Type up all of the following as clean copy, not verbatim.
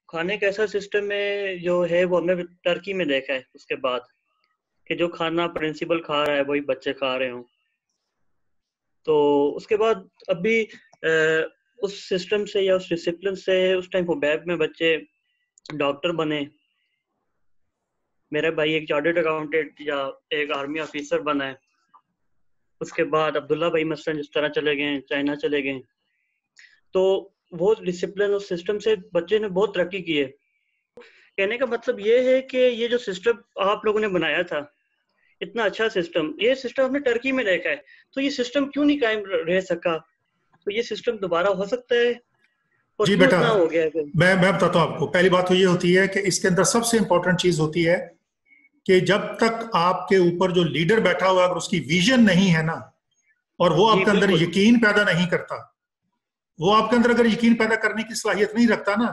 खाने का ऐसा सिस्टम है जो है वो हमने टर्की में देखा है। उसके बाद कि जो खाना प्रिंसिपल खा रहा है वही बच्चे खा रहे हों। तो उसके बाद अभी उस सिस्टम से या उस डिसिप्लिन से उस टाइम हुबैब में बच्चे डॉक्टर बने। मेरा भाई एक चार्टर्ड अकाउंटेंट या एक आर्मी ऑफिसर बना है। उसके बाद अब्दुल्ला भाई मसलन जिस तरह चले गए, चाइना चले गए। तो वो डिसिप्लिन और सिस्टम से बच्चे ने बहुत तरक्की की है। कहने का मतलब ये है कि ये जो सिस्टम आप लोगों ने बनाया था, इतना अच्छा सिस्टम, ये सिस्टम हमने टर्की में देखा है। तो ये सिस्टम क्यों नहीं कायम रह सका? तो ये सिस्टम दोबारा हो सकता है और जी क्यों बेटा, इतना हो गया है फिर? मैं बताता हूँ आपको। पहली बात तो ये होती है कि इसके अंदर सबसे इंपॉर्टेंट चीज होती है कि जब तक आपके ऊपर जो लीडर बैठा हुआ है अगर उसकी विजन नहीं है ना, और वो जी आपके अंदर बिल्कुल। यकीन पैदा नहीं करता, वो आपके अंदर अगर यकीन पैदा करने की सलाहियत नहीं रखता ना,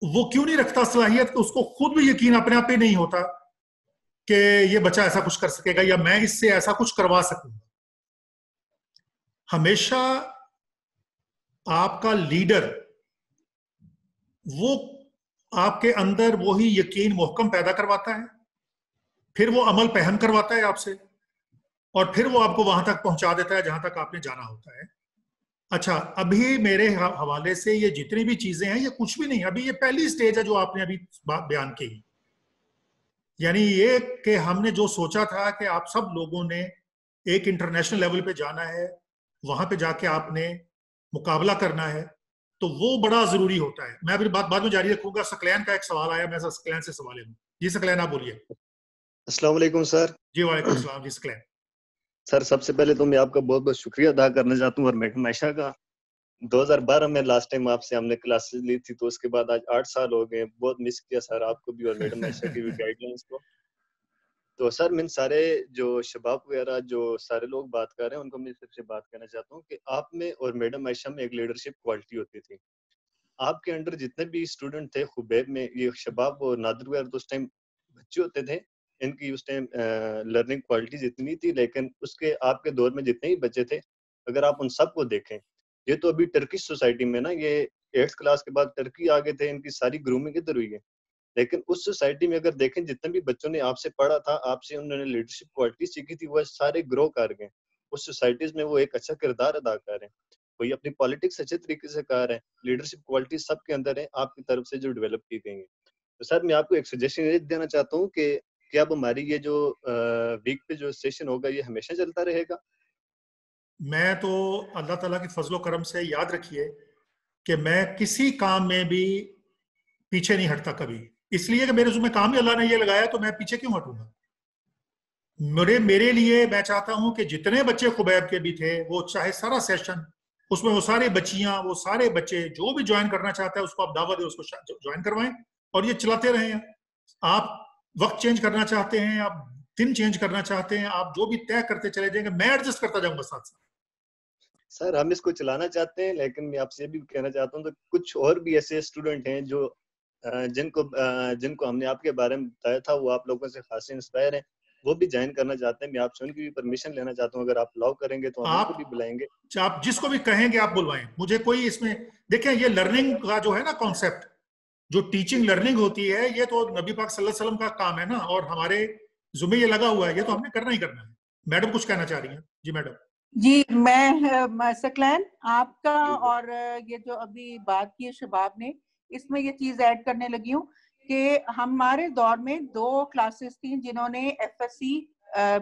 वो क्यों नहीं रखता सलाहियत? कि उसको खुद भी यकीन अपने आप ही नहीं होता कि ये बच्चा ऐसा कुछ कर सकेगा या मैं इससे ऐसा कुछ करवा सकूंगा। हमेशा आपका लीडर वो आपके अंदर वही यकीन मुहकम पैदा करवाता है, फिर वो अमल पहन करवाता है आपसे, और फिर वो आपको वहां तक पहुंचा देता है जहां तक आपने जाना होता है। अच्छा, अभी मेरे हवाले से ये जितनी भी चीजें हैं ये कुछ भी नहीं। अभी ये पहली स्टेज है जो आपने अभी बात बयान की। यानी ये कि हमने जो सोचा था कि आप सब लोगों ने एक इंटरनेशनल लेवल पे जाना है, वहां पे जाके आपने मुकाबला करना है, तो वो बड़ा जरूरी होता है। मैं अभी बात बाद में जारी रखूंगा। सकलैन का एक सवाल आया, मैं सकलैन से सवाल लूँ। जी सकलैन, आप बोलिए। अस्सलाम वालेकुम सर। जी वालेकुम सलाम। जी सकलैन। सर सबसे पहले तो मैं आपका बहुत बहुत शुक्रिया अदा करना चाहता हूँ और मैडम आयशा का। 2012 में लास्ट टाइम आपसे हमने क्लासेस ली थी, तो उसके बाद आज 8 साल हो गए। बहुत मिस किया सर आपको भी और मैडम आयशा की भी गाइडलाइंस को। तो सर मैं सारे जो शबाब वगैरह जो सारे लोग बात कर रहे हैं उनको मैं सबसे बात करना चाहता हूँ कि आप में और मैडम आयशा में एक लीडरशिप क्वालिटी होती थी। आपके अंडर जितने भी स्टूडेंट थे खुबैब में, ये शबाब और नादिर वगैरह तो उस टाइम बच्चे होते थे, इनकी उस टाइम लर्निंग क्वालिटीज इतनी थी, लेकिन उसके आपके दौर में जितने ही बच्चे थे अगर आप उन सबको देखें, ये तो अभी टर्किश सोसाइटी में ना, ये 8th क्लास के बाद टर्की आ गए थे, इनकी सारी ग्रूमिंग इधर हुई है। लेकिन उस सोसाइटी में अगर देखें जितने भी बच्चों ने आपसे पढ़ा था, आपसे उन्होंने लीडरशिप क्वालिटी सीखी थी, वह सारे ग्रो कर गए उस सोसाइटीज में, वो एक अच्छा किरदार अदा कर रहे हैं। कोई अपनी पॉलिटिक्स अच्छे तरीके से कर रहे हैं, लीडरशिप क्वालिटी सबके अंदर है आपकी तरफ से जो डेवलप की गई है। तो सर मैं आपको एक सजेशन ये देना चाहता हूँ कि अब हमारी ये जो वीक पे जो सेशन होगा ये हमेशा चलता रहेगा। मैं तो अल्लाह ताला की फजलो करम से, याद रखिए कि मैं किसी काम में भी पीछे नहीं हटता कभी। इसलिए कि मेरे उसमें काम ही अल्लाह ने ये लगाया, तो मैं पीछे क्यों हटूंगा? मेरे लिए मैं चाहता हूं कि जितने बच्चे खुबैब के भी थे, वो चाहे सारा सेशन, उसमें वो सारे बच्चियां, वो सारे बच्चे जो भी ज्वाइन करना चाहता है उसको आप दावत दें, उसको ज्वाइन करवाएं और ये चलाते रहें। आप वक्त चेंज करना चाहते हैं, आप दिन चेंज करना चाहते हैं, आप जो भी तय करते चले जाएंगे, मैं एडजस्ट करता जाऊंगा साथ साथ। सर हम इसको चलाना चाहते हैं, लेकिन मैं आपसे भी कहना चाहता हूँ तो कुछ और भी ऐसे स्टूडेंट हैं जो जिनको हमने आपके बारे में बताया था, वो आप लोगों से खासे इंस्पायर हैं, वो भी ज्वाइन करना चाहते हैं। मैं आपसे उनकी भी परमिशन लेना चाहता हूँ, अगर आप अलाउ करेंगे तो हम उनको भी आप बुलाएंगे। आप जिसको भी कहेंगे आप बुलवाएं, मुझे कोई इसमें। देखें, ये लर्निंग का जो है ना कॉन्सेप्ट, जो टीचिंग लर्निंग होती है, ये तो नबी पाक सल्लल्लाहु अलैहि वसल्लम का काम है ना, और हमारे जुम्मे ये लगा हुआ है, ये तो हमने करना ही करना है। मैडम कुछ कहना चाह रही हैं? जी मैडम। जी मैं सकलैन आपका, जी सर। और ये जो अभी बात की है शबाब ने, इसमें ये चीज ऐड करने लगी हूँ कि हमारे दौर में 2 क्लासेस थी जिन्होंने FSC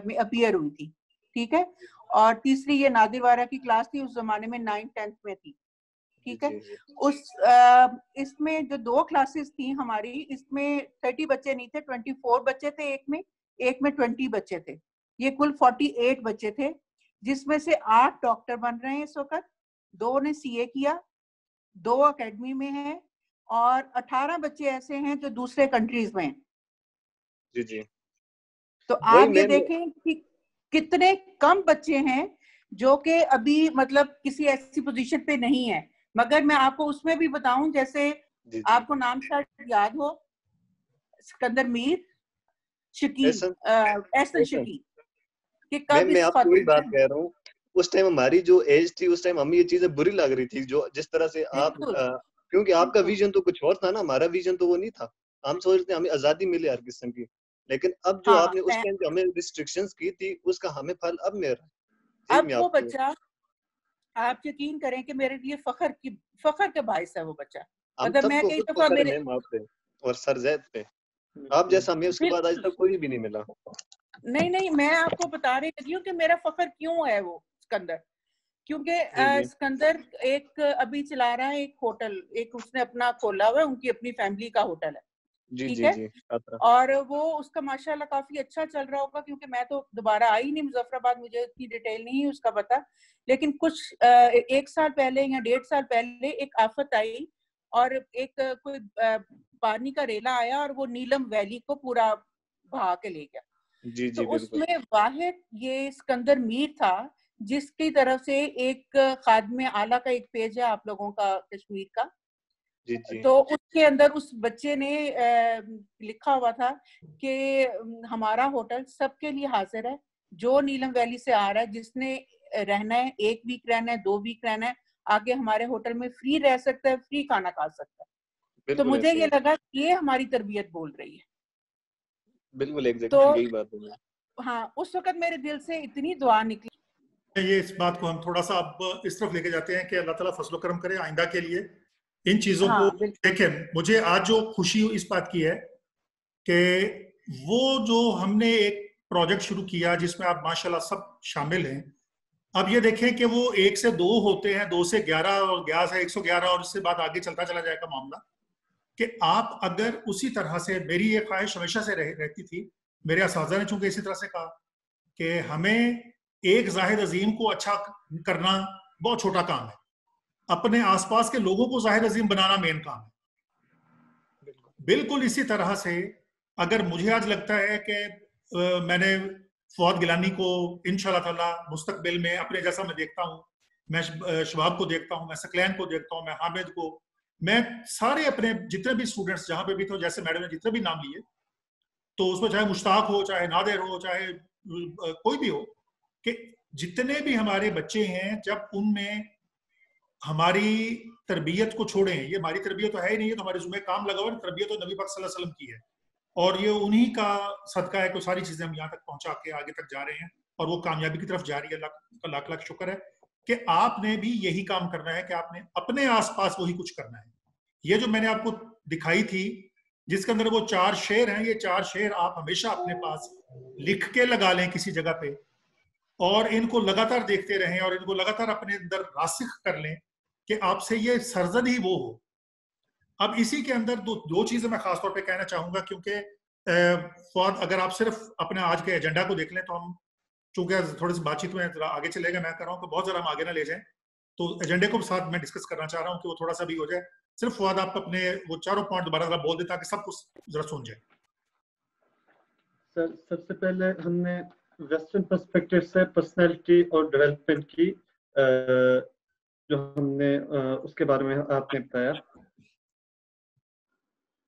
में अपीयर हुई थी, ठीक है, और तीसरी ये नादिर वारा की क्लास थी, उस जमाने में 9th-10th में थी, ठीक है। जी उस इसमें जो 2 क्लासेस थी हमारी, इसमें 30 बच्चे नहीं थे, 24 बच्चे थे एक में 20 बच्चे थे, ये कुल 48 बच्चे थे, जिसमें से 8 डॉक्टर बन रहे हैं इस वक्त, 2 ने CA किया, 2 एकेडमी में हैं, और 18 बच्चे ऐसे हैं जो दूसरे कंट्रीज में हैं। जी तो वही आप ये मैम। देखें कि कितने कम बच्चे हैं जो कि अभी मतलब किसी ऐसी पोजीशन पे नहीं है। मगर मैं आपको उसमें भी बताऊं, जैसे जी आपको नाम शायद याद हो, सिकंदर मीर, शकील, ऐसा एहसन ऐसा शकील, कि मैम कब मैं इस आपको वही बात खातून। कह रहा हूँ। उस टाइम हमारी जो एज थी, उस टाइम हमें ये चीजें बुरी लग रही थी, जो जिस तरह से आप बिल्कुल क्योंकि आपका विजन तो कुछ और था ना, हमारा विजन तो वो नहीं था। हम सोचते हमें आजादी मिले हर किस्म की, लेकिन अब जो हाँ, आपने उस टाइम जो हमें रिस्ट्रिक्शंस की थी उसका हमें फल अब मिल रहा है। अब वो बच्चा, आप यकीन करें कि मेरे लिए फखर के बायस है वो बच्चा। हम मतलब मैं सबको कई खुद दफा फख्र है मेरे मैम आप पे और सर जैद पे। आप जैसा हमें उसके बाद आज तक कोई भी नहीं मिला। नहीं, मैं आपको बता रही लगी हूँ कि मेरा फखर क्यों है वो सिकंदर, क्योंकि जी सिकंदर एक अभी चला रहा है एक होटल, एक उसने अपना खोला हुआ है, उनकी अपनी फैमिली का होटल है, जी ठीक जी है। जी और वो उसका माशाल्लाह काफी अच्छा चल रहा होगा, क्योंकि मैं तो दोबारा आई नहीं मुजफ्फराबाद, मुझे इतनी डिटेल नहीं है उसका पता। लेकिन कुछ 1 साल पहले या 1.5 साल पहले एक आफत आई और एक कोई पानी का रेला आया और वो नीलम वैली को पूरा बहा के ले गया। जी तो जी बिल्कुल। उसमें वाहिद ये सिकंदर मीर था, जिसकी तरफ से एक खादमे आला का एक पेज है आप लोगों का कश्मीर का, जी जी तो उसके अंदर उस बच्चे ने लिखा हुआ था कि हमारा होटल सबके लिए हाजिर है, जो नीलम वैली से आ रहा है, जिसने रहना है, 1 वीक रहना है, 2 वीक रहना है, आगे हमारे होटल में फ्री रह सकता है, फ्री खाना खा सकता है। तो बिल्कुल मुझे ऐसे ये ही, लगा कि ये हमारी तरबियत बोल रही है। बिल्कुल तो एग्जैक्टली यही बात है। हाँ, उस वक्त मेरे दिल से इतनी दुआ निकली। ये इस बात को हम थोड़ा सा अब इस तरफ लेके जाते हैं कि अल्लाह ताला फजलो करम करे आइंदा के लिए इन चीजों को। हाँ बिल्कुल। देखें, मुझे आज जो खुशी इस बात की है कि वो जो हमने एक प्रोजेक्ट शुरू किया जिसमें आप माशाल्लाह सब शामिल हैं, अब ये देखें कि वो 1 से 2 होते हैं, 2 से 11 और 11 से 111 और इससे बाद आगे चलता चला जाएगा मामला। कि आप अगर उसी तरह से, मेरी ये ख्वाहिश हमेशा से रहती थी, मेरे असातिज़ा ने चूंकि इसी तरह से कहा कि हमें एक जाहिद अजीम को अच्छा करना बहुत छोटा काम है, अपने आसपास के लोगों को जाहिद अजीम बनाना मेन काम है। बिल्कुल इसी तरह से अगर मुझे आज लगता है कि मैंने फवाद गिलानी को इंशाल्लाह ताला मुस्तकबिल में अपने जैसा मैं देखता हूँ, मैं शबाब को देखता हूँ, मैं सकलैन को देखता हूँ, मैं हामिद को, मैं सारे अपने जितने भी स्टूडेंट्स जहां पे भी थे, जैसे मैडम ने जितने भी नाम लिए, तो उसमें चाहे मुश्ताक हो, चाहे नादिर हो, चाहे कोई भी हो, कि जितने भी हमारे बच्चे हैं, जब उनमें हमारी तरबियत को छोड़ें, ये हमारी तरबियत तो है ही नहीं है, तो हमारे जुम्मे काम लगा हुआ है, तरबियत तो नबी पाक सल्लल्लाहु अलैहि वसल्लम की है, और ये उन्हीं का सदका है कि सारी चीजें हम यहाँ तक पहुंचा के आगे तक जा रहे हैं और वो कामयाबी की तरफ जा रही है। अल्लाह का लाख लाख शुक्र है कि आपने भी यही काम करना है कि आपने अपने आसपास वही कुछ करना है। ये जो मैंने आपको दिखाई थी जिसके अंदर वो 4 शेर हैं, ये 4 शेर आप हमेशा अपने पास लिख के लगा लें किसी जगह पे और इनको लगातार देखते रहें और इनको लगातार अपने अंदर रासिख कर लें कि आपसे ये सरजद ही वो हो। अब इसी के अंदर दो चीजें मैं खासतौर पे कहना चाहूंगा, क्योंकि फवाद अगर आप सिर्फ अपने आज के एजेंडा को देख लें तो हम चूंकि थोड़ी सी बातचीत में आगे चलेगा, मैं कर रहा हूँ कि बहुत जरा हम आगे ना ले जाएं, तो एजेंडे को साथ मैं डिस्कस करना चाह रहा हूँ कि वो थोड़ा सा भी हो जाए। सिर्फ फवाद आप अपने वो 4 पॉइंट दोबारा जरा बोल देता कि सब कुछ जरा सुन जाए। सर सबसे पहले हमने वेस्टर्न पर्सपेक्टिव से पर्सनैलिटी और डेवलपमेंट की जो हमने उसके बारे में आपने बताया।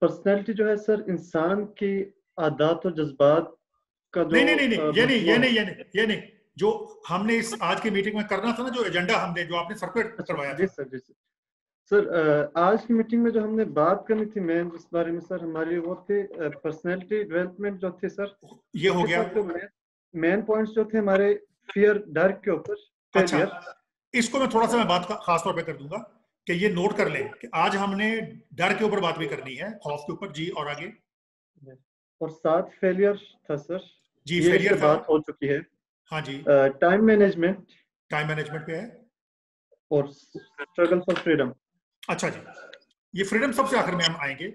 पर्सनैलिटी जो है सर इंसान की आदत और जज्बात का जो ये नहीं जो हमने इस आज की मीटिंग में करना था ना, जो एजेंडा हमने जो आपने सर्कुलेट करवाया था। जी सर सर आज की मीटिंग में जो हमने बात करनी थी मेन इस बारे में सर, हमारी वो थी पर्सनैलिटी डेवलपमेंट जो थे सर, ये हो गया। जो मेन पॉइंट्स जो थे हमारे फियर, डर के ऊपर, फेलियर। अच्छा, इसको मैं थोड़ा सा मैं बात खास तौर पे कर दूंगा कि ये नोट कर लें कि आज हमने डर के ऊपर बात भी करनी है, खौफ के ऊपर। जी, और आगे? और 7 फेलियर था सर। जी, ये फेलियर था, बात हो चुकी है। हाँ जी। टाइम मैनेजमेंट पे है और स्ट्रगल फॉर फ्रीडम। अच्छा जी, ये फ्रीडम सबसे आखिर में हम आएंगे।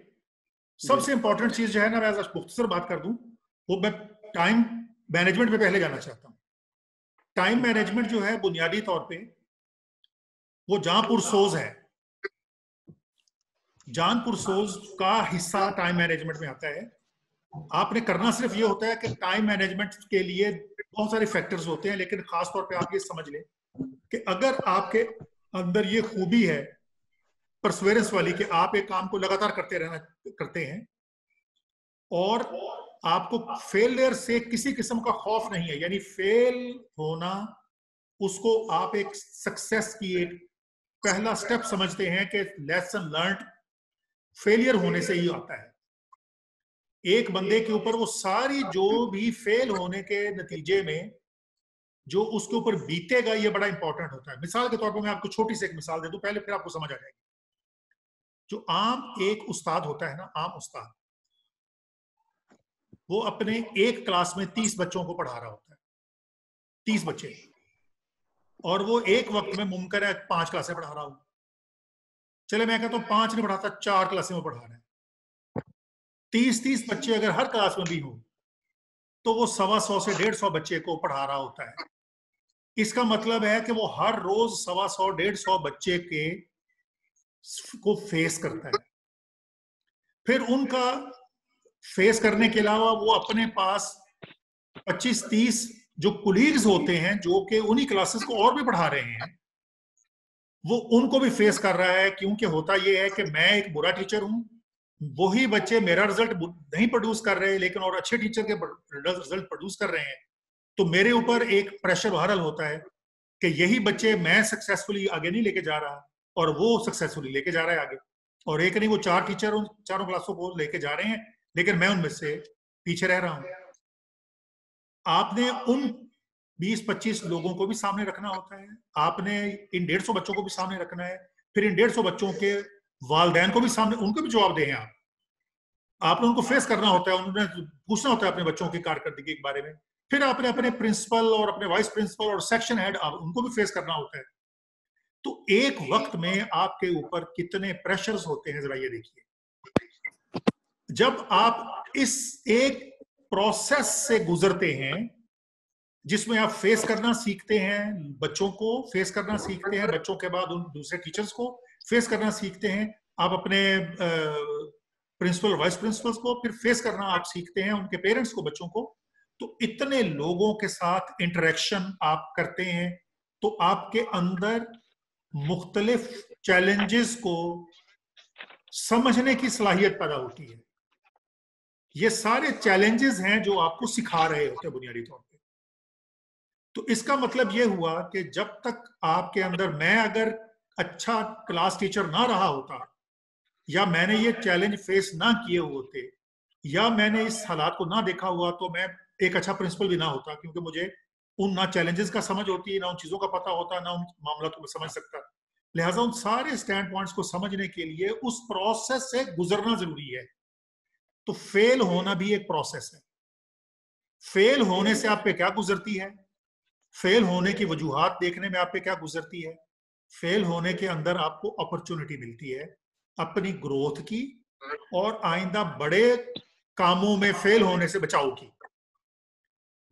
सबसे इंपॉर्टेंट चीज जो है ना, मैं मुख्तसर बात कर दूं, वो मैं टाइम मैनेजमेंट पे पहले जाना चाहता हूँ। टाइम मैनेजमेंट जो है बुनियादी तौर पे वो जहांपुर सोज है, जानपुर सोज का हिस्सा टाइम मैनेजमेंट में आता है। आपने करना सिर्फ ये होता है कि टाइम मैनेजमेंट के लिए बहुत सारे फैक्टर्स होते हैं, लेकिन खास तौर पे आप ये समझ लें कि अगर आपके अंदर ये खूबी है परसवेरेंस वाली कि आप एक काम को लगातार करते हैं और आपको फेलियर से किसी किस्म का खौफ नहीं है, यानी फेल होना उसको आप एक सक्सेस की एक पहला स्टेप समझते हैं कि लेसन लर्न फेलियर होने से ही आता है। एक बंदे के ऊपर वो सारी जो भी फेल होने के नतीजे में जो उसके ऊपर बीतेगा, ये बड़ा इंपॉर्टेंट होता है। मिसाल के तौर पर मैं आपको छोटी सी एक मिसाल दे दूं पहले, फिर आपको समझ आ जाएगी। जो आम एक उस्ताद होता है ना, आम उस्ताद, वो अपने एक क्लास में 30 बच्चों को पढ़ा रहा होता है, 30 बच्चे, और वो एक वक्त में मुमकिन है 5 क्लासें पढ़ा रहा हूं। चले मैं कहता हूं 5 नहीं पढ़ाता, 4 क्लासें में पढ़ा रहा है। 30 बच्चे अगर हर क्लास में भी हो तो वो 125 से 150 बच्चे को पढ़ा रहा होता है। इसका मतलब है कि वो हर रोज 125-150 बच्चे को फेस करता है। फिर उनका फेस करने के अलावा वो अपने पास 25-30 जो कुलीग्स होते हैं जो कि उन्हीं क्लासेस को और भी पढ़ा रहे हैं, वो उनको भी फेस कर रहा है। क्योंकि होता ये है कि मैं एक बुरा टीचर हूं, वही बच्चे मेरा रिजल्ट नहीं प्रोड्यूस कर रहे लेकिन और अच्छे टीचर के रिजल्ट प्रोड्यूस कर रहे हैं, तो मेरे ऊपर एक प्रेशर बहरहाल होता है कि यही बच्चे मैं सक्सेसफुली आगे नहीं लेके जा रहा और वो सक्सेसफुली लेके जा रहा है आगे। और एक नहीं, वो 4 टीचर उन चारों क्लासों को लेके जा रहे हैं लेकिन मैं उनमें से पीछे रह रहा हूं। आपने उन 20-25 लोगों को भी सामने रखना होता है, आपने इन 150 बच्चों को भी सामने रखना है, फिर इन 150 बच्चों के वालिदैन को भी सामने, उनको भी जवाब दें। आपने उनको फेस करना होता है, उन्होंने पूछना होता है अपने बच्चों की कारकर्दगी के बारे में। फिर आपने अपने प्रिंसिपल और अपने वाइस प्रिंसिपल और सेक्शन हेड, उनको भी फेस करना होता है। तो एक वक्त में आपके ऊपर कितने प्रेशर्स होते हैं, जरा ये देखिए। जब आप इस एक प्रोसेस से गुजरते हैं जिसमें आप फेस करना सीखते हैं, बच्चों को फेस करना सीखते हैं, बच्चों के बाद उन दूसरे टीचर्स को फेस करना सीखते हैं, आप अपने प्रिंसिपल वाइस प्रिंसिपल्स को फिर फेस करना आप सीखते हैं, उनके पेरेंट्स को, बच्चों को। तो इतने लोगों के साथ इंटरेक्शन आप करते हैं तो आपके अंदर मुख्तलिफ चैलेंजेस को समझने की सलाहियत पैदा होती है। ये सारे चैलेंजेस हैं जो आपको सिखा रहे होते हैं बुनियादी तौर पे। तो इसका मतलब ये हुआ कि जब तक आपके अंदर, मैं अगर अच्छा क्लास टीचर ना रहा होता, या मैंने ये चैलेंज फेस ना किए होते, या मैंने इस हालात को ना देखा हुआ, तो मैं एक अच्छा प्रिंसिपल भी ना होता, क्योंकि मुझे उन ना चैलेंजेस का समझ होती है, ना उन चीजों का पता होता, ना उन मामलों को समझ सकता। लिहाजा उन सारे स्टैंड पॉइंट्स को समझने के लिए उस प्रोसेस से गुजरना जरूरी है। तो फेल होना भी एक प्रोसेस है। फेल होने से आप पे क्या गुजरती है, फेल होने की वजूहात देखने में आप पे क्या गुजरती है, फेल होने के अंदर आपको अपॉर्चुनिटी मिलती है अपनी ग्रोथ की और आइंदा बड़े कामों में फेल होने से बचाव की।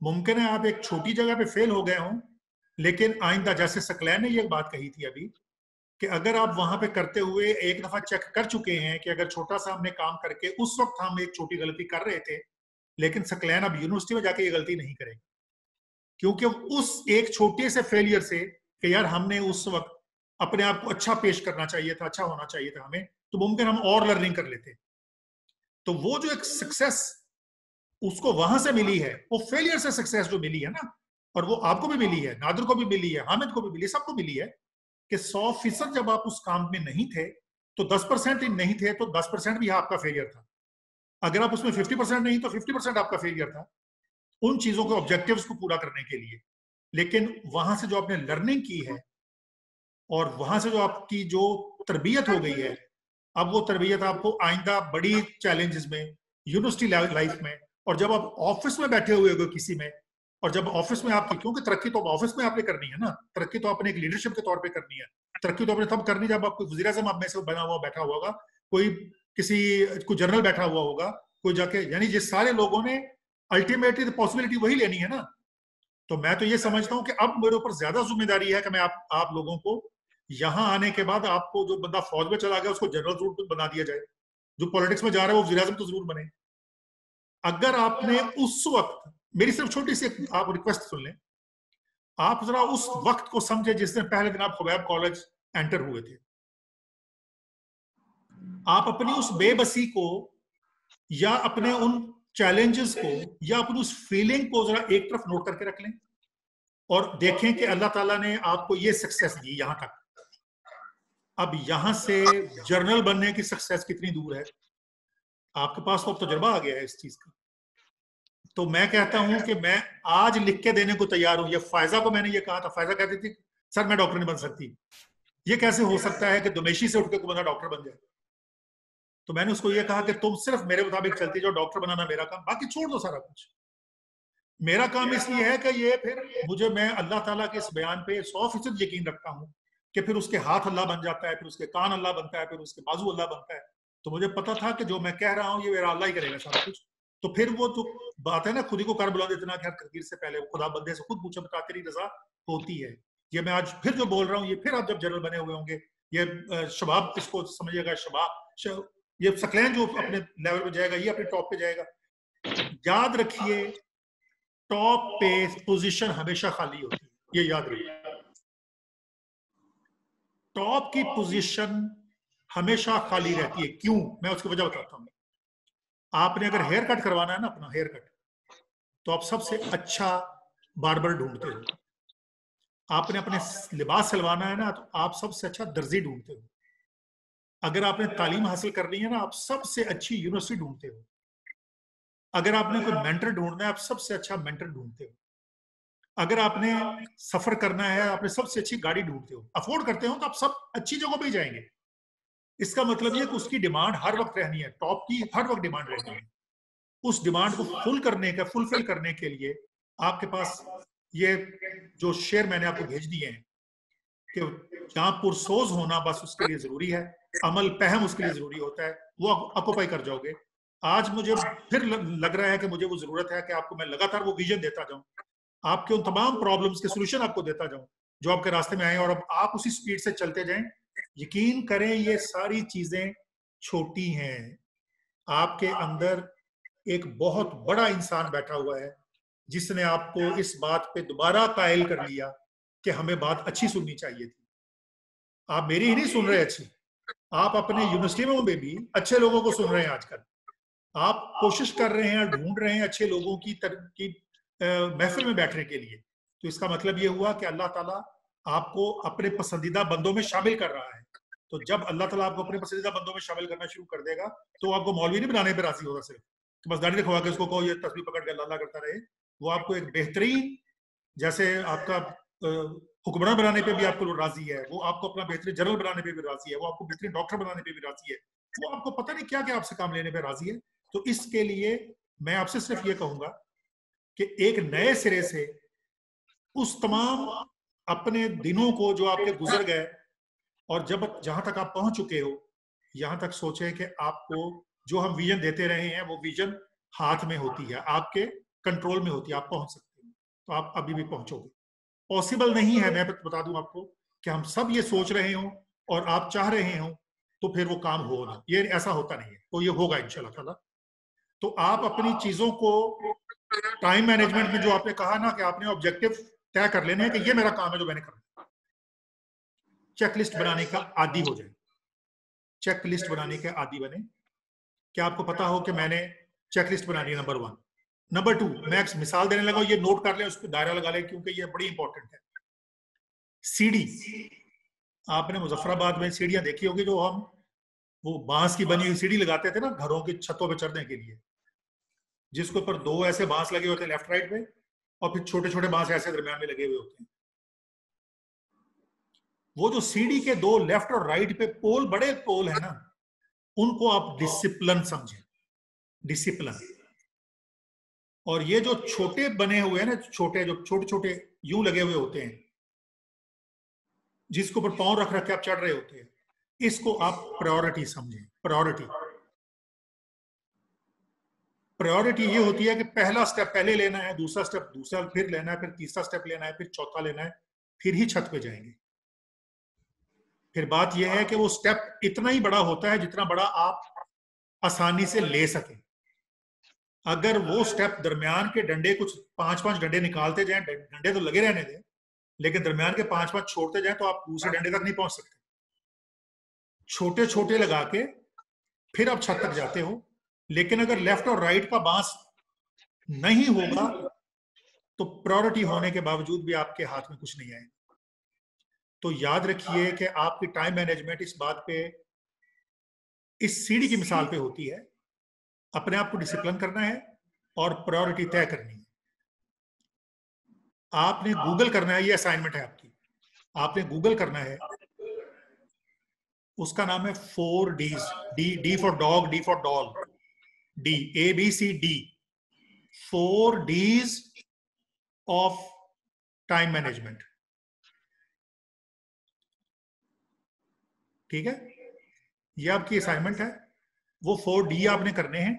मुमकिन है आप एक छोटी जगह पे फेल हो गए हों, लेकिन आइंदा, जैसे सकलैन ने ये बात कही थी अभी, कि अगर आप वहां पे करते हुए एक दफा चेक कर चुके हैं कि अगर छोटा सा हमने काम करके उस वक्त हम एक छोटी गलती कर रहे थे, लेकिन सकलैन अब यूनिवर्सिटी में जाके ये गलती नहीं करेगा, क्योंकि उस एक छोटे से फेलियर से कि यार हमने उस वक्त अपने आप को अच्छा पेश करना चाहिए था, अच्छा होना चाहिए था हमें, तो मुमकिन हम और लर्निंग कर लेते। तो वो जो एक सक्सेस उसको वहां से मिली है, वो फेलियर से सक्सेस जो मिली है ना, और वो आपको भी मिली है, नादिर को भी मिली है, हामिद को भी मिली है, सबको मिली है, कि 100% जब आप उस काम में नहीं थे तो 10% ही नहीं थे, तो 10% भी आपका फेलियर था। अगर आप उसमें 50% नहीं तो 50% आपका फेलियर था उन चीजों के ऑब्जेक्टिव्स को पूरा करने के लिए। लेकिन वहां से जो आपने लर्निंग की है और वहां से जो आपकी जो तरबियत हो गई है, अब वो तरबियत आपको आइंदा बड़ी चैलेंजेस में, यूनिवर्सिटी लाइफ में, और जब आप ऑफिस में बैठे हुए हो किसी में, और जब ऑफिस में आपकी, क्योंकि तरक्की तो ऑफिस में आपने करनी है ना, तरक्की तो आपने एक लीडरशिप के तौर पे करनी है, तरक्की तो आपने तब करनी जब आपको वज़ीर आज़म आप में से बना हुआ बैठा हुआ होगा, कोई जनरल बैठा हुआ होगा, कोई जाके, यानी जिस सारे लोगों ने अल्टीमेटली पॉसिबिलिटी वही लेनी है ना। तो मैं तो ये समझता हूँ कि अब मेरे ऊपर ज्यादा जिम्मेदारी है कि मैं आप लोगों को यहाँ आने के बाद, आपको जो बंदा फौज में चला गया उसको जनरल जरूर बना दिया जाए, जो पॉलिटिक्स में जा रहा है वो वज़ीर आज़म तो जरूर बने। अगर आपने उस वक्त, मेरी सिर्फ छोटी सी आप रिक्वेस्ट सुन लें, आप जरा उस वक्त को समझे जिस दिन पहले दिन आप खुबैब कॉलेज एंटर हुए थे। आप अपनी उस बेबसी को या अपने उन चैलेंजेस को या अपनी उस फीलिंग को जरा एक तरफ नोट करके रख लें और देखें कि अल्लाह ताला ने आपको ये सक्सेस दी यहां तक। अब यहां से जर्नल बनने की सक्सेस कितनी दूर है? आपके पास तो अब तजुर्बा आ गया है इस चीज का। तो मैं कहता हूं कि मैं आज लिख के देने को तैयार हूं। ये फायजा को मैंने ये कहा था, फायजा कहती थी सर मैं डॉक्टर नहीं बन सकती, ये कैसे हो सकता है कि दुमेशी से उठ के कोई बंदा डॉक्टर बन जाए। तो मैंने उसको ये कहा कि तुम सिर्फ मेरे मुताबिक चलती जाओ, डॉक्टर बनाना मेरा काम, बाकी छोड़ दो सारा कुछ। मेरा काम इसलिए है कि ये फिर मुझे, मैं अल्लाह ताला के इस बयान पे 100% यकीन रखता हूँ कि फिर उसके हाथ अल्लाह बन जाता है, फिर उसके कान अल्लाह बनता है, फिर उसके बाजू अल्लाह बनता है। तो मुझे पता था कि जो मैं कह रहा हूँ ये मेरा अल्लाह ही करेगा सारा कुछ। तो फिर वो तो बात है ना, खुद ही को कर बुलंद इतना कि हर तकदीर से पहले खुदा बंदे से खुद पूछे बता तेरी रजा होती है। ये मैं आज फिर जो बोल रहा हूँ ये फिर आप जब जनरल बने हुए होंगे, ये शबाब इसको समझिएगा, शबाब ये सकलैन जो अपने लेवल पे जाएगा ये अपने टॉप पे जाएगा। याद रखिए टॉप पे पोजीशन हमेशा खाली होती है, ये याद रखिए। टॉप की पोजीशन हमेशा खाली रहती है। क्यों? मैं उसकी वजह बताता हूँ। आपने अगर हेयर कट करवाना है ना, अपना हेयर कट, तो आप सबसे अच्छा बार्बर ढूंढते हो। आपने अपने लिबास सिलवाना है ना, तो आप सबसे अच्छा दर्जी ढूंढते हो। अगर आपने तालीम हासिल करनी है ना, आप सबसे अच्छी यूनिवर्सिटी ढूंढते हो। अगर आपने कोई मेंटर ढूंढना है, आप सबसे अच्छा मेंटर ढूंढते हो। अगर आपने सफर करना है, आपने सबसे अच्छी गाड़ी ढूंढते हो। अफोर्ड करते हो तो आप सब अच्छी जगह पे ही जाएंगे। इसका मतलब ये कि उसकी डिमांड हर वक्त रहनी है, टॉप की हर वक्त डिमांड रहनी है। उस डिमांड को फुलफिल करने के लिए आपके पास ये जो शेर मैंने आपको भेज दिए हैं कि जहां पुरसोज होना बस उसके लिए जरूरी है, अमल पहम उसके लिए जरूरी होता है, वो ऑक्यूपाई कर जाओगे। आज मुझे फिर लग रहा है कि मुझे वो जरूरत है कि आपको मैं लगातार वो विजन देता जाऊं, आपके उन तमाम प्रॉब्लम्स के सोल्यूशन आपको देता जाऊं जो आपके रास्ते में आए, और अब आप उसी स्पीड से चलते जाएं। यकीन करें ये सारी चीजें छोटी हैं। आपके अंदर एक बहुत बड़ा इंसान बैठा हुआ है जिसने आपको इस बात पे दोबारा कायल कर लिया कि हमें बात अच्छी सुननी चाहिए थी। आप मेरी ही नहीं सुन रहे अच्छी, आप अपने यूनिवर्सिटी में भी अच्छे लोगों को सुन रहे हैं आजकल। आप कोशिश कर रहे हैं, ढूंढ रहे हैं अच्छे लोगों की महफिल में बैठने के लिए। तो इसका मतलब ये हुआ कि अल्लाह ताला आपको अपने पसंदीदा बंदों में शामिल कर रहा है। तो जब अल्लाह ताला आपको अपने पसंदीदा बंदों में शामिल करना शुरू कर देगा तो आपको मौलवी नहीं बनाने पर राजी होगा सिर्फ कि बस दाढ़ी दिखवा के उसको कहो ये तस्वीर पकड़ के अल्लाह करता रहे। वो आपको एक बेहतरीन, जैसे आपका हुक्मरान बनाने पे भी आपको राजी है, वो आपको अपना बेहतरीन जनरल बनाने पे भी राजी है, वो आपको बेहतरीन डॉक्टर बनाने पे भी राजी है, वो आपको पता नहीं क्या क्या आपसे काम लेने पे राजी है। तो इसके लिए मैं आपसे सिर्फ ये कहूंगा कि एक नए सिरे से उस तमाम अपने दिनों को जो आपके गुजर गए और जब जहां तक आप पहुंच चुके हो, यहां तक सोचे कि आपको जो हम विजन देते रहे हैं वो विजन हाथ में होती है, आपके कंट्रोल में होती है, आप पहुंच सकते हो। तो आप अभी भी पहुंचोगे। पॉसिबल नहीं है, मैं बता दूं आपको, कि हम सब ये सोच रहे हो और आप चाह रहे हो तो फिर वो काम होगा, ये ऐसा होता नहीं है। तो ये होगा इंशाल्लाह ताला। तो आप अपनी चीजों को टाइम मैनेजमेंट में जो आपने कहा ना कि आपने ऑब्जेक्टिव तय कर लेने हैं कि ये मेरा काम है जो मैंने करना है, चेकलिस्ट बनाने का आदी हो जाए। चेकलिस्ट बनाने के आदी बने। क्या आपको पता हो कि मैंने चेकलिस्ट बनानी है, नंबर 1। नंबर 2, मैं एक मिसाल देने लगा, ये नोट कर लें, उस पर दायरा लगा लें क्योंकि ये बड़ी इंपॉर्टेंट है। सीढ़ी, आपने मुजफ्फराबाद में सीढ़ियां देखी होगी जो हम वो बांस की बनी हुई सीढ़ी लगाते थे ना घरों की छतों पे चढ़ने के लिए, जिसके ऊपर 2 ऐसे बांस लगे होते हैं लेफ्ट राइट में, और फिर छोटे छोटे बांस ऐसे दरमियान में लगे हुए होते हैं। वो जो सीढ़ी के 2 लेफ्ट और राइट पे पोल, बड़े पोल है ना, उनको आप डिसिप्लिन समझें, डिसिप्लिन। और ये जो छोटे बने हुए हैं ना, छोटे जो छोटे छोटे यूं लगे हुए होते हैं जिसके ऊपर पांव रख रख के आप चढ़ रहे होते हैं, इसको आप प्रायोरिटी समझें। प्रायोरिटी ये होती है कि पहला स्टेप पहले लेना है, दूसरा स्टेप दूसरा फिर लेना है, फिर तीसरा स्टेप लेना है, फिर चौथा लेना है, फिर ही छत पे जाएंगे। फिर बात यह है कि वो स्टेप इतना ही बड़ा होता है जितना बड़ा आप आसानी से ले सके। अगर वो स्टेप दरमियान के डंडे, कुछ 5-5 डंडे निकालते जाएं, डंडे तो लगे रहने दें, लेकिन दरमियान के 5-5 छोड़ते जाएं तो आप दूसरे डंडे तक नहीं पहुंच सकते। छोटे छोटे लगा के फिर आप छत तक जाते हो। लेकिन अगर लेफ्ट और राइट का बांस नहीं होगा तो प्रायोरिटी होने के बावजूद भी आपके हाथ में कुछ नहीं आएगा। तो याद रखिए कि आपकी टाइम मैनेजमेंट इस बात पे, इस सीढ़ी की मिसाल पे होती है। अपने आप को डिसिप्लिन करना है और प्रायोरिटी तय करनी है। आपने गूगल करना है, ये असाइनमेंट है आपकी, आपने गूगल करना है, उसका नाम है 4 Ds। D for dog, D for doll, D, ABCD, 4 Ds of time management. ठीक है, ये आपकी असाइनमेंट है। वो 4D आपने करने हैं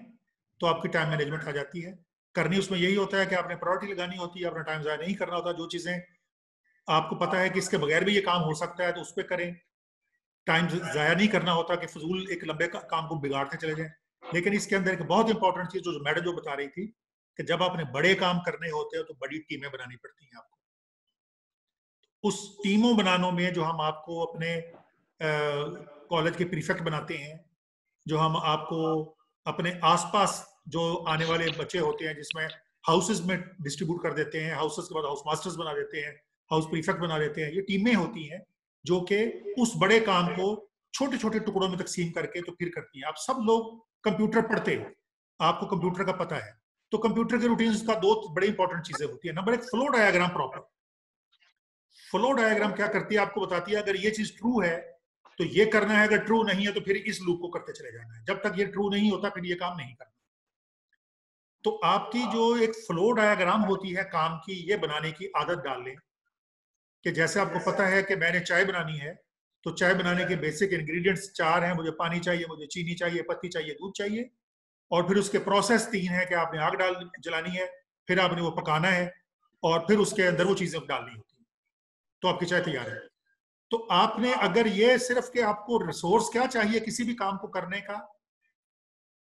तो आपकी टाइम मैनेजमेंट आ जाती है। करनी उसमें यही होता है कि आपने प्रायोरिटी लगानी होती है, अपना टाइम ज़ाया नहीं करना होता। जो चीज़ें आपको पता है कि इसके बगैर भी ये काम हो सकता है तो उस पर करें। टाइम ज़ाया नहीं करना होता कि फजूल एक लंबे काम को बिगाड़ते चले जाएं। लेकिन इसके अंदर एक बहुत इंपॉर्टेंट चीज़ जो मैडम जो बता रही थी कि जब आपने बड़े काम करने होते हैं तो बड़ी टीमें बनानी पड़ती हैं आपको। उस टीमों बनाने में जो हम आपको अपने कॉलेज के प्रीफेक्ट बनाते हैं, जो हम आपको अपने आसपास जो आने वाले बच्चे होते हैं जिसमें हाउसेस में डिस्ट्रीब्यूट कर देते हैं, हाउसेस के बाद हाउस मास्टर्स बना देते हैं, हाउस प्रीफेक्ट बना देते हैं, ये टीमें होती हैं जो कि उस बड़े काम को छोटे छोटे टुकड़ों में तकसीम करके तो फिर करती हैं। आप सब लोग कंप्यूटर पढ़ते हो, आपको कंप्यूटर का पता है, तो कंप्यूटर के रूटीन्स का 2 बड़ी इंपॉर्टेंट चीजें होती है। Number 1, flow diagram proper. Flow diagram क्या करती है, आपको बताती है अगर ये चीज ट्रू है तो ये करना है, अगर ट्रू नहीं है तो फिर इस लूप को करते चले जाना है। जब तक ये ट्रू नहीं होता फिर ये काम नहीं करना। तो आपकी जो एक फ्लो डायग्राम होती है काम की, ये बनाने की आदत डाल लें कि जैसे आपको पता है कि मैंने चाय बनानी है तो चाय बनाने के बेसिक इंग्रेडिएंट्स 4 हैं। मुझे पानी चाहिए, मुझे चीनी चाहिए, पत्ती चाहिए, दूध चाहिए, और फिर उसके प्रोसेस 3 है कि आपने आग जलानी है, फिर आपने वो पकाना है, और फिर उसके अंदर वो चीजें डालनी होती है, तो आपकी चाय तैयार है। तो आपने अगर ये सिर्फ कि आपको रिसोर्स क्या चाहिए किसी भी काम को करने का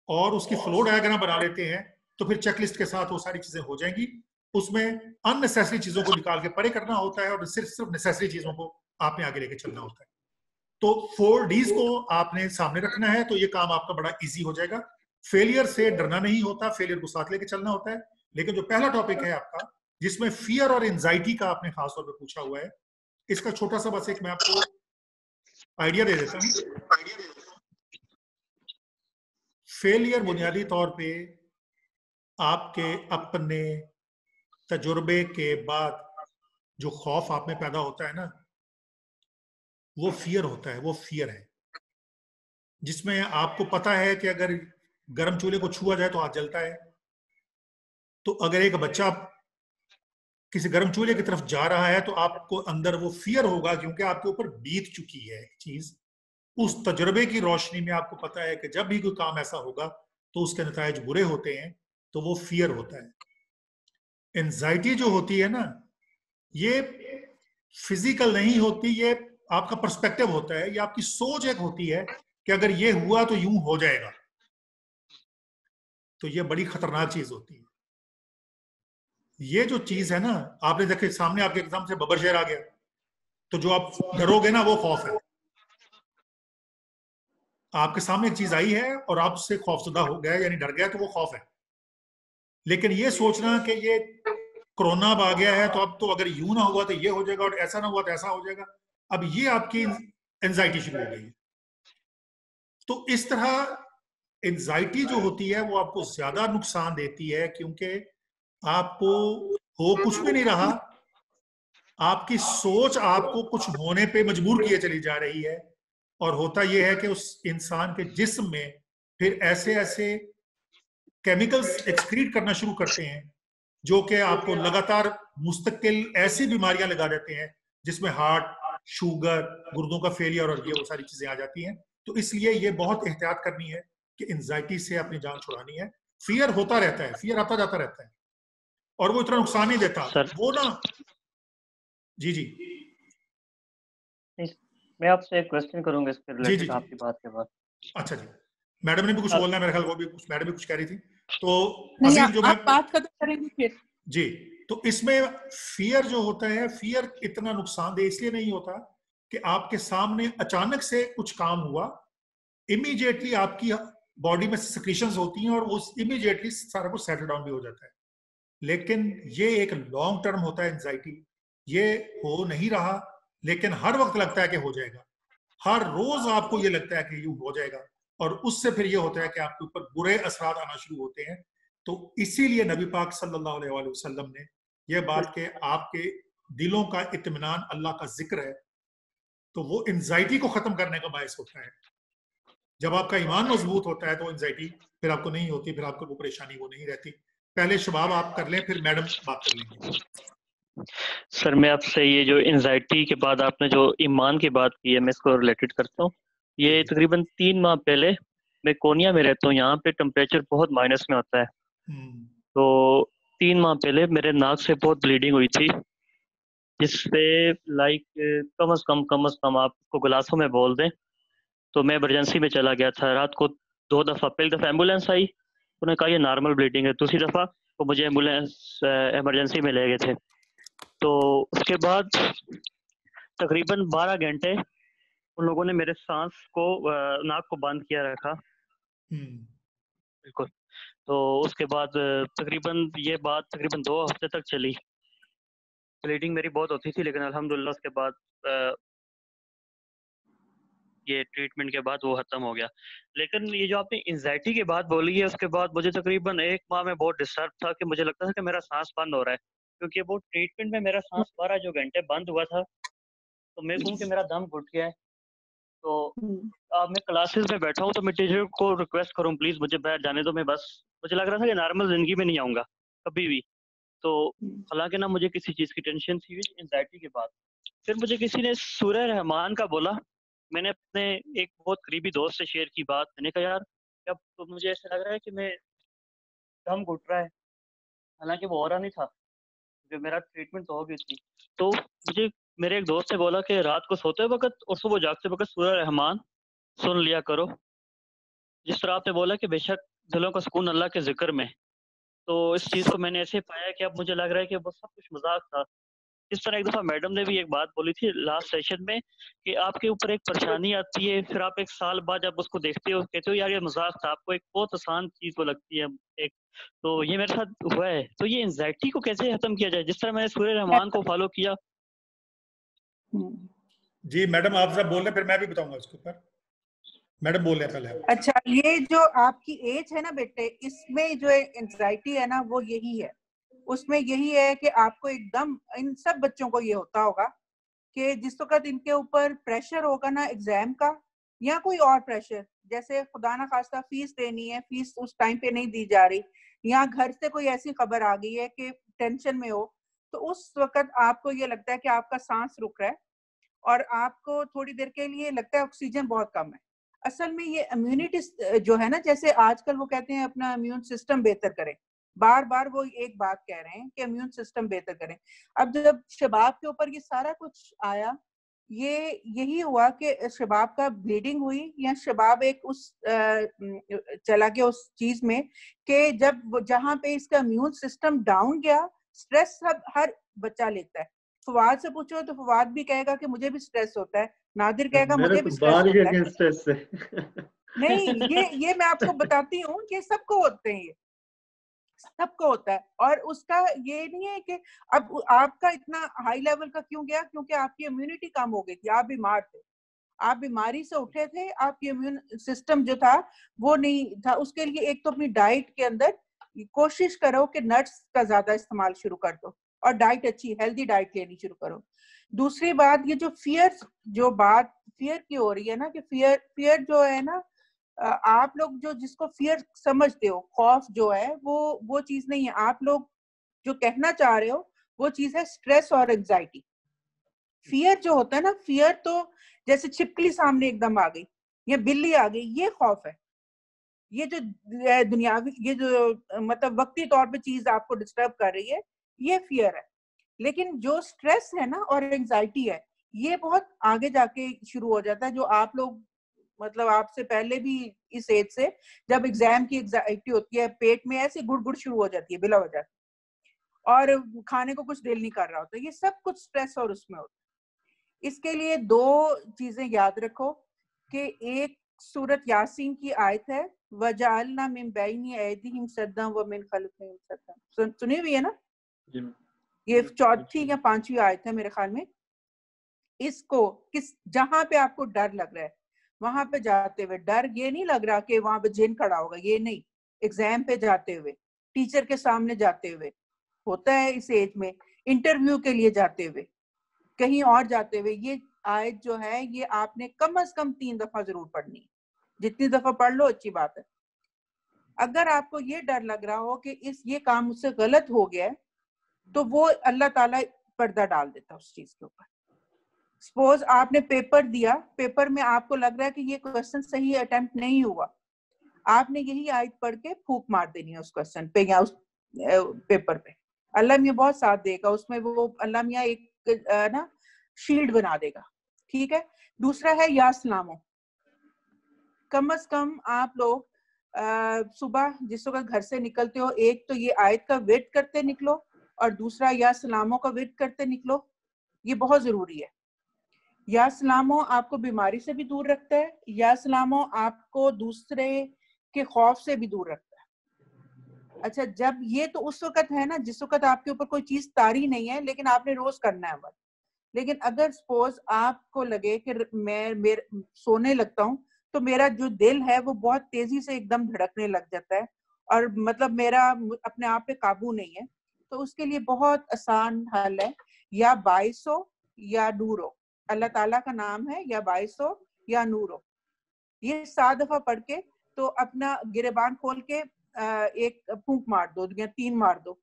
और उसकी फ्लो डायग्राम बना लेते हैं तो फिर चेकलिस्ट के साथ वो सारी चीजें हो जाएंगी। उसमें अननेसेसरी चीजों को निकाल के परे करना होता है और सिर्फ नेसेसरी चीजों को आपने आगे लेके चलना होता है। तो 4 Ds को आपने सामने रखना है तो ये काम आपका बड़ा इजी हो जाएगा। फेलियर से डरना नहीं होता, फेलियर को साथ लेके चलना होता है। लेकिन जो पहला टॉपिक है आपका जिसमें फियर और एंजाइटी का आपने खासतौर पर पूछा हुआ है, इसका छोटा सा बस एक मैं आपको आइडिया दे देता हूं। फेलियर बुनियादी तौर पे आपके अपने तजुर्बे के बाद जो खौफ आप में पैदा होता है ना, वो फियर होता है। वो फियर है जिसमें आपको पता है कि अगर गर्म चूल्हे को छुआ जाए तो हाथ जलता है। तो अगर एक बच्चा किसी गर्म चूल्हे की तरफ जा रहा है तो आपको अंदर वो फियर होगा क्योंकि आपके ऊपर बीत चुकी है चीज। उस तजुर्बे की रोशनी में आपको पता है कि जब भी कोई काम ऐसा होगा तो उसके नतायज बुरे होते हैं, तो वो फियर होता है। एंजाइटी जो होती है ना, ये फिजिकल नहीं होती, ये आपका पर्सपेक्टिव होता है, ये आपकी सोच एक होती है कि अगर ये हुआ तो यूं हो जाएगा। तो ये बड़ी खतरनाक चीज होती है। ये जो चीज है ना, आपने देखे सामने आपके एग्जाम से बबर शेर आ गया तो जो आप डरोगे ना वो खौफ है। आपके सामने एक चीज आई है और आप उससे खौफजदा हो गया यानी डर गया तो वो खौफ है। लेकिन ये सोचना कि ये कोरोना अब आ गया है तो अब तो अगर यूं ना हुआ तो ये हो जाएगा और ऐसा ना हुआ तो ऐसा हो जाएगा, अब ये आपकी एंजाइटी शुरू हो गई है। तो इस तरह एंजाइटी जो होती है वो आपको ज्यादा नुकसान देती है क्योंकि आपको हो कुछ भी नहीं रहा, आपकी सोच आपको कुछ होने पे मजबूर किए चली जा रही है। और होता यह है कि उस इंसान के जिस्म में फिर ऐसे ऐसे केमिकल्स एक्सक्रीट करना शुरू करते हैं जो कि आपको लगातार मुस्तकिल ऐसी बीमारियां लगा देते हैं जिसमें हार्ट, शुगर, गुर्दों का फेलियर और ये वो सारी चीजें आ जाती हैं। तो इसलिए ये बहुत एहतियात करनी है कि एंजाइटी से अपनी जान छुड़ानी है। फियर होता रहता है, फियर आता जाता रहता है और वो इतना नुकसान नहीं देता वो ना। जी जी मैं आपसे एक क्वेश्चन करूंगा इसके रिलेटेड आपकी बात के बाद। अच्छा जी, मैडम ने भी कुछ बोलना है मेरे ख्याल, वो भी कुछ मैडम भी कुछ कह रही थी तो नहीं, जो मैं बात कर करेंगे फिर जी। तो इसमें फियर जो होता है, फियर इतना नुकसानदेह इसलिए नहीं होता कि आपके सामने अचानक से कुछ काम हुआ, इमीडिएटली आपकी बॉडी में सिक्रीशंस होती हैं और उस इमीडिएटली सारा कुछ सेटल डाउन भी हो जाता है। लेकिन ये एक लॉन्ग टर्म होता है एंजाइटी, ये हो नहीं रहा लेकिन हर वक्त लगता है कि हो जाएगा, हर रोज आपको ये लगता है कि यूं हो जाएगा, और उससे फिर ये होता है कि आपके ऊपर बुरे असरात आना शुरू होते हैं। तो इसीलिए नबी पाक सल्लल्लाहु अलैहि वसल्लम ने यह बात कि आपके दिलों का इत्मीनान अल्लाह का जिक्र है, तो वो एंजाइटी को खत्म करने का बायस होता है। जब आपका ईमान मजबूत होता है तो एंजाइटी फिर आपको नहीं होती, फिर आपको वो परेशानी वो नहीं रहती। पहले शबाब आप कर लें, फिर मैडम बात कर लेंगे। सर मैं आपसे ये जो एंजाइटी के बाद आपने जो ईमान की बात की है, मैं इसको रिलेटेड करता हूँ। ये तकरीबन 3 माह पहले, मैं कोनिया में रहता हूँ, यहाँ पे टेम्परेचर बहुत माइनस में होता है। तो 3 माह पहले मेरे नाक से बहुत ब्लीडिंग हुई थी, जिससे लाइक कम अज कम आप उसको गिलासों में बोल दें। तो मैं इमरजेंसी में चला गया था रात को 2 दफ़ा। पहली दफ़ा एम्बुलेंस आई, उन्होंने कहा ये नॉर्मल ब्लीडिंग है। दूसरी दफ़ा वो मुझे एम्बुलेंस इमरजेंसी में ले गए थे। तो उसके बाद तकरीबन 12 घंटे उन लोगों ने मेरे सांस को नाक को बंद किया रखा। बिल्कुल। तो उसके बाद तकरीबन ये बात तकरीबन 2 हफ्ते तक चली। ब्लीडिंग मेरी बहुत होती थी, लेकिन अल्हम्दुलिल्लाह उसके बाद ये ट्रीटमेंट के बाद वो खत्म हो गया। लेकिन ये जो आपने एंजाइटी की बात बोली है, उसके बाद मुझे तकरीबन 1 माह में बहुत डिस्टर्ब था कि मुझे लगता था कि मेरा सांस बंद हो रहा है, क्योंकि वो ट्रीटमेंट में मेरा सांस 12 जो घंटे बंद हुआ था, तो मैं कहूँ कि मेरा दम घुट गया है। तो अब मैं क्लासेस में बैठा हूँ तो मैं टीचर को रिक्वेस्ट करूँ प्लीज मुझे बैठ जाने दो, मैं बस मुझे लग रहा था कि नॉर्मल जिंदगी में नहीं आऊँगा कभी भी। तो हालांकि ना मुझे किसी चीज़ की टेंशन थी एंजाइटी के बाद। फिर मुझे किसी ने सूरह रहमान का बोला। मैंने अपने एक बहुत करीबी दोस्त से शेयर की बात। मैंने कहा यार अब तो मुझे ऐसा लग रहा है कि मैं दम घुट रहा है, हालांकि वो हो रहा नहीं था क्योंकि मेरा ट्रीटमेंट तो हो गई थी। तो मुझे मेरे एक दोस्त ने बोला कि रात को सोते वक्त और सुबह जागते वक्त सूरह रहमान सुन लिया करो। जिस तरह आपने बोला कि बेशक दिलों का सुकून अल्लाह के जिक्र में, तो इस चीज़ को मैंने ऐसे पाया कि अब मुझे लग रहा है कि वो सब कुछ मजाक था। इस तरह एक दफ़ा मैडम ने भी एक बात बोली थी लास्ट सेशन में कि आपके ऊपर एक परेशानी आती है, फिर आप 1 साल बाद जब उसको देखते हो कहते हो यार ये मजाक था, आपको एक बहुत आसान चीज़ वो लगती है एक। तो ये मेरे साथ हुआ है। तो ये एंजाइटी को कैसे खत्म किया जाए, जिस तरह मैंने सूरह रहमान को फॉलो किया। जी मैडम आप जरा बोल रहे, फिर मैं भी बताऊंगा इसके ऊपर। मैडम बोल रहे हैं पहले। अच्छा, ये जो आपकी एज है ना बेटे, इसमें जो एंजाइटी है ना वो यही है। उसमें यही है कि आपको एकदम, इन सब बच्चों को ये होता होगा कि जिस वक्त इनके ऊपर प्रेशर होगा ना एग्जाम का या कोई और प्रेशर, जैसे खुदा ना खास्ता फीस देनी है, फीस उस टाइम पे नहीं दी जा रही, या घर से कोई ऐसी खबर आ गई है कि टेंशन में हो, तो उस वक्त आपको ये लगता है कि आपका सांस रुक रहा है और आपको थोड़ी देर के लिए लगता है ऑक्सीजन बहुत कम है। असल में ये इम्यूनिटी जो है ना, जैसे आजकल वो कहते हैं अपना इम्यून सिस्टम बेहतर करें, बार बार वो एक बात कह रहे हैं कि इम्यून सिस्टम बेहतर करें। अब जब शबाब के ऊपर ये सारा कुछ आया, ये यही हुआ कि शबाब का ब्लीडिंग हुई, या शबाब एक उस चला गया उस चीज में कि जब जहां पे इसका इम्यून सिस्टम डाउन गया, स्ट्रेस हर बच्चा लेता है। फवाद से पूछो तो फवाद भी कहेगा कि मुझे भी स्ट्रेस होता है, नादिर कहेगा मुझे भी स्ट्रेस होता है। स्ट्रेस से नहीं, ये मैं आपको बताती हूँ कि सबको होते हैं, ये सबको होता है। और उसका ये नहीं है कि अब आपका इतना हाई लेवल का क्यों गया, क्योंकि आपकी इम्यूनिटी कम हो गई थी, आप बीमार थे, आप बीमारी से उठे थे, आपकी इम्यून सिस्टम जो था वो नहीं था। उसके लिए एक तो अपनी डाइट के अंदर कोशिश करो कि नट्स का ज्यादा इस्तेमाल शुरू कर दो और डाइट अच्छी हेल्दी डाइट लेनी शुरू करो। दूसरी बात, ये जो बात फियर की हो रही है ना, कि फियर जो है ना, आप लोग जो जिसको फियर समझते हो, खौफ जो है वो चीज नहीं है। आप लोग जो कहना चाह रहे हो वो चीज है स्ट्रेस और एंजाइटी। फियर जो होता है ना, फियर तो जैसे छिपकली सामने एकदम आ गई या बिल्ली आ गई, ये खौफ है। ये जो दुनियावी, ये जो मतलब वक्ती तौर पे चीज आपको डिस्टर्ब कर रही है, ये फियर है। लेकिन जो स्ट्रेस है ना और एंजाइटी है, ये बहुत आगे जाके शुरू हो जाता है। जो आप लोग मतलब आपसे पहले भी इस एज से, जब एग्जाम की एंजाइटी होती है, पेट में ऐसे गुड़ शुरू हो जाती है बिला वजह, और खाने को कुछ दिल नहीं कर रहा होता, ये सब कुछ स्ट्रेस और उसमें होता है। इसके लिए 2 चीजें याद रखो कि एक सूरत यासीन की आयत है, वजअलना मिन बैनी ऐदिहिम सद्दन व मिन खल्फिहिम सद्दन, सुनी हुई है ना? ये 4थी या 5वीं आयत है मेरे ख्याल में। इसको किस जहां पे आपको डर लग रहा है वहां पे जाते हुए, डर ये नहीं लग रहा कि वहां पे जिन खड़ा होगा, ये नहीं, एग्जाम पे जाते हुए, टीचर के सामने जाते हुए, होता है इस एज में, इंटरव्यू के लिए जाते हुए, कहीं और जाते हुए, ये आयत जो है ये आपने कम से कम 3 दफा जरूर पढ़नी है। जितनी दफा पढ़ लो अच्छी बात है। अगर आपको ये डर लग रहा हो कि ये काम मुझसे गलत हो गया है, तो वो अल्लाह ताला पर्दा डाल देता है उस चीज के ऊपर। सपोज आपने पेपर दिया, पेपर में आपको लग रहा है कि ये क्वेश्चन सही अटेम्प्ट नहीं हुआ, आपने यही आयत पढ़ के फूक मार देनी है उस क्वेश्चन पे या उस पेपर पे। अल्लाह मियाँ बहुत साथ देगा उसमें, वो अल्लाह मियाँ एक ना शील्ड बना देगा। ठीक है। दूसरा है या सलामो। कम से कम आप लोग सुबह जिस वक्त घर से निकलते हो, एक तो ये आयत का विर्द करते निकलो और दूसरा या सलामो का विर्द करते निकलो। ये बहुत जरूरी है। या सलामो आपको बीमारी से भी दूर रखता है, या सलामो आपको दूसरे के खौफ से भी दूर रखता है। अच्छा, जब ये तो उस वक्त है ना जिस वक्त आपके ऊपर कोई चीज तारी नहीं है, लेकिन आपने रोज करना है अमल। लेकिन अगर सपोज आपको लगे कि मैं सोने लगता हूँ तो मेरा जो दिल है वो बहुत तेजी से एकदम धड़कने लग जाता है और मतलब मेरा अपने आप पे काबू नहीं है, तो उसके लिए बहुत आसान हल है, या बाइसो या नूरो। अल्लाह ताला का नाम है या बाइसो या नूरो। ये 7 दफा पढ़ के तो अपना गिरेबान खोल के एक फूंक मार दो या 3 मार दो।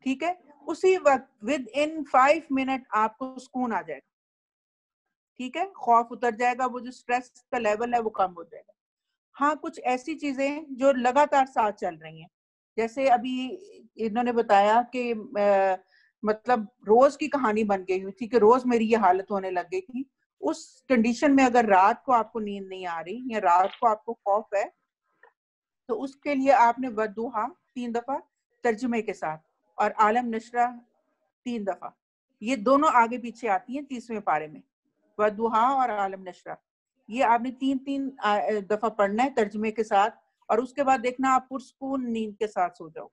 ठीक है। उसी वक्त विद इन 5 मिनट आपको सुकून आ जाएगा। ठीक है, खौफ उतर जाएगा, वो जो स्ट्रेस का लेवल है वो कम हो जाएगा। हाँ, कुछ ऐसी चीजें जो लगातार साथ चल रही हैं, जैसे अभी इन्होंने बताया कि मतलब रोज की कहानी बन गई हुई थी कि रोज मेरी ये हालत होने लग गई थी। उस कंडीशन में अगर रात को आपको नींद नहीं आ रही या रात को आपको खौफ है, तो उसके लिए आपने वद्दुहा 3 दफा तर्जुमे के साथ और आलम नशरा 3 दफा, ये दोनों आगे पीछे आती हैं 30वें पारे में, वद्दुहा और आलम नशरा। ये आपने 3-3 दफा पढ़ना है तर्जुमे के साथ, और उसके बाद देखना आप पुरसकून नींद के साथ सो जाओ।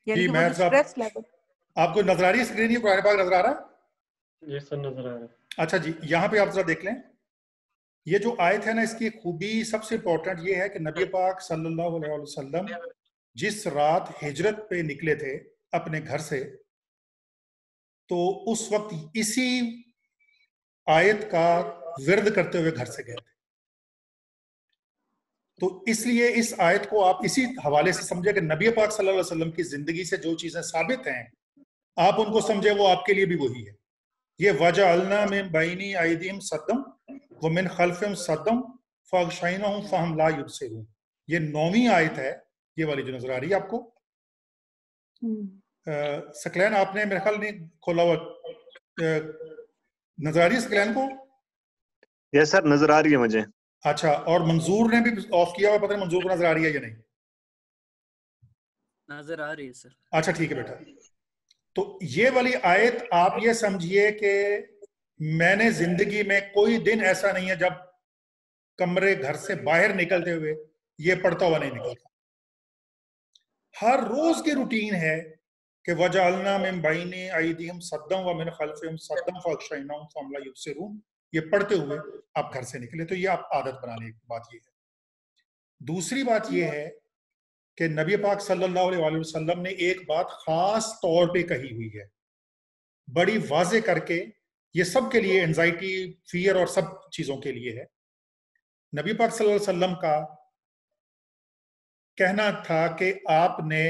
यानी कि वो जो स्ट्रेस लेवल आपको नजर आ रही है स्क्रीन, ये कुरान पाक नजर आ रहा है? ये सब नजर आ रहा है। अच्छा जी, यहाँ पे आप जरा देख लें, ये जो आयत है ना, इसकी खूबी सबसे इंपॉर्टेंट ये है कि नबी पाक सल्लल्लाहु अलैहि वसल्लम जिस रात हिजरत पे निकले थे अपने घर से, तो उस वक्त इसी आयत का विर्द करते हुए घर से गए थे। तो इसलिए इस आयत को आप इसी हवाले से समझे कि नबी पाक सल्लल्लाहु अलैहि वसल्लम की जिंदगी से जो चीजें साबित हैं आप उनको समझे, वो आपके लिए भी वही है। ये वजअलना मिन बैनी अयदीहिम सद्दम व मिन खल्फिहिम सद्दम फअगशयनाहुम फहम ला युबसिरून। ये 9वीं आयत है, ये वाली जो नजर आ रही है आपको। सकलैन आपने मेरे ख्याल नहीं खोला हुआ, नजर आ रही है सकलैन को? यस सर, नजर आ रही है मुझे। अच्छा, और मंजूर ने भी ऑफ किया हुआ, पता नहीं मंजूर को नजर आ रही है या नहीं? नजर आ रही है सर। अच्छा ठीक है बेटा। तो ये वाली आयत आप ये समझिए कि मैंने जिंदगी में कोई दिन ऐसा नहीं है जब कमरे घर से बाहर निकलते हुए ये पढ़ता हुआ नहीं निकलता। हर रोज की रूटीन है कि वजअलना मिन बैनी अयदीहिम सद्दम व मिन खल्फिहिम सद्दम फअगशयनाहुम फहम ला युबसिरून। ये पढ़ते हुए आप घर से निकले, तो ये आप आदत बनाने की बात ये है। दूसरी बात ये है कि नबी पाक सल्लल्लाहु अलैहि वसल्लम ने एक बात खास तौर पे कही हुई है, बड़ी वाजे करके, ये सब के लिए, एंजाइटी, फियर और सब चीजों के लिए है। नबी पाक सल्लल्लाहु अलैहि वसल्लम का कहना था कि आपने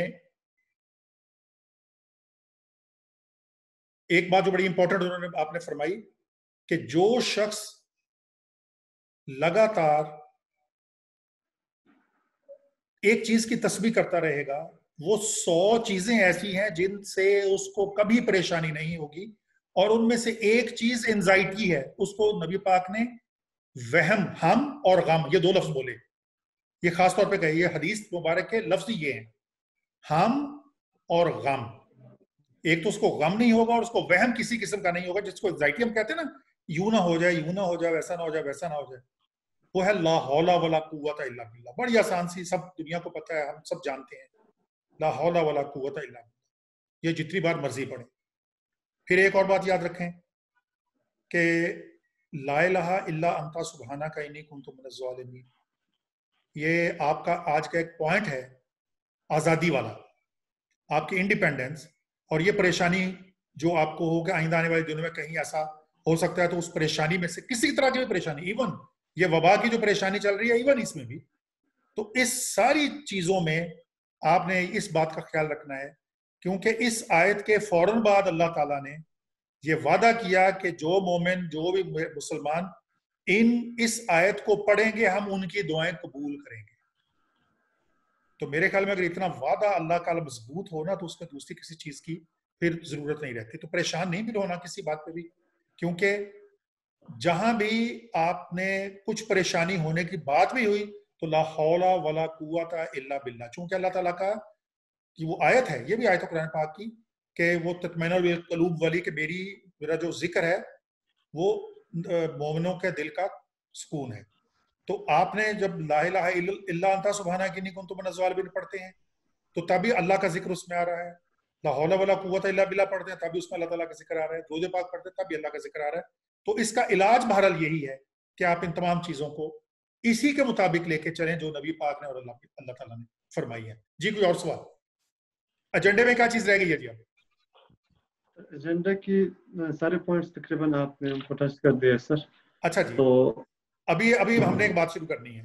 एक बात जो बड़ी इंपॉर्टेंट उन्होंने आपने फरमाई कि जो शख्स लगातार एक चीज की तस्बीह करता रहेगा, वो 100 चीजें ऐसी हैं जिनसे उसको कभी परेशानी नहीं होगी, और उनमें से एक चीज एंजाइटी है। उसको नबी पाक ने वहम, हम और गम, ये 2 लफ्ज बोले, ये खास तौर पे कहे, ये हदीस मुबारक के लफ्ज ये हैं, हम और गम। एक तो उसको गम नहीं होगा और उसको वहम किसी किस्म का नहीं होगा, जिसको एंजाइटी हम कहते हैं ना, यूं ना हो जाए, यूं ना हो जाए, वैसा ना हो जाए, वैसा ना हो जाए, वो है ला हौला वला कुव्वता इल्ला बिल्लाह। बड़ी आसान सी, सब दुनिया को पता है, हम सब जानते हैं, ला हौला वला कुव्वता इल्ला बिल्लाह, ये जितनी बार मर्जी पढ़े। फिर एक और बात याद रखें कि ला इलाहा इल्ला अंता सुब्हानका इन्नी कुन्तु मिनज़ ज़ालिमीन, ये आपका आज का एक पॉइंट है आज़ादी वाला, आपकी इंडिपेंडेंस। और ये परेशानी जो आपको होगा आइंदा आने वाले दिनों में, कहीं ऐसा हो सकता है तो उस परेशानी में से किसी तरह की भी परेशानी, इवन ये वबा की जो परेशानी चल रही है, इवन इसमें भी, तो इस सारी चीजों में आपने इस बात का ख्याल रखना है, क्योंकि इस आयत के फौरन बाद अल्लाह ताला ने ये वादा किया कि जो मोमिन, जो भी मुसलमान इस आयत को पढ़ेंगे हम उनकी दुआएं कबूल करेंगे। तो मेरे ख्याल में अगर इतना वादा अल्लाह का मजबूत हो ना, तो उसमें दूसरी किसी चीज की फिर जरूरत नहीं रहती। तो परेशान नहीं भी होना किसी बात पे भी, क्योंकि जहां भी आपने कुछ परेशानी होने की बात भी हुई तो ला हौला वला कुव्वता इल्ला बिल्लाह, चूंकि अल्लाह ताला का कि वो आयत है, ये भी आयत है कुरान पाक की कि वो तत्मैनुल क़ुलूब वाली, कि मेरा जो जिक्र है वो मोमिनों के दिल का सुकून है। तो आपने जब ला इलाहा इल्ला अंता सुब्हानका इन्नी कुन्तु मिनज़ ज़ालिमीन पढ़ते हैं तो तभी अल्लाह का जिक्र उसमें आ रहा है। ला हौला वला कुव्वता इल्ला बिल्लाह पढ़ते हैं तभी उसमें अल्लाह ताला का जिक्र आ रहा है। दुरूद पाक पढ़ते हैं तभी अल्लाह का जिक्र आ रहा है। तो इसका इलाज बहरहाल यही है कि आप इन तमाम चीजों को इसी के मुताबिक लेके चलें जो नबी पाक ने और अल्लाह ताला ने फरमाई है। जी कोई और सवाल? एजेंडे में क्या चीज रह गई है जी? अब एजेंडा की सारे पॉइंट्स तकरीबन आपने हमको टच कर दिए सर। अच्छा जी, तो अभी हमने एक बात शुरू करनी है।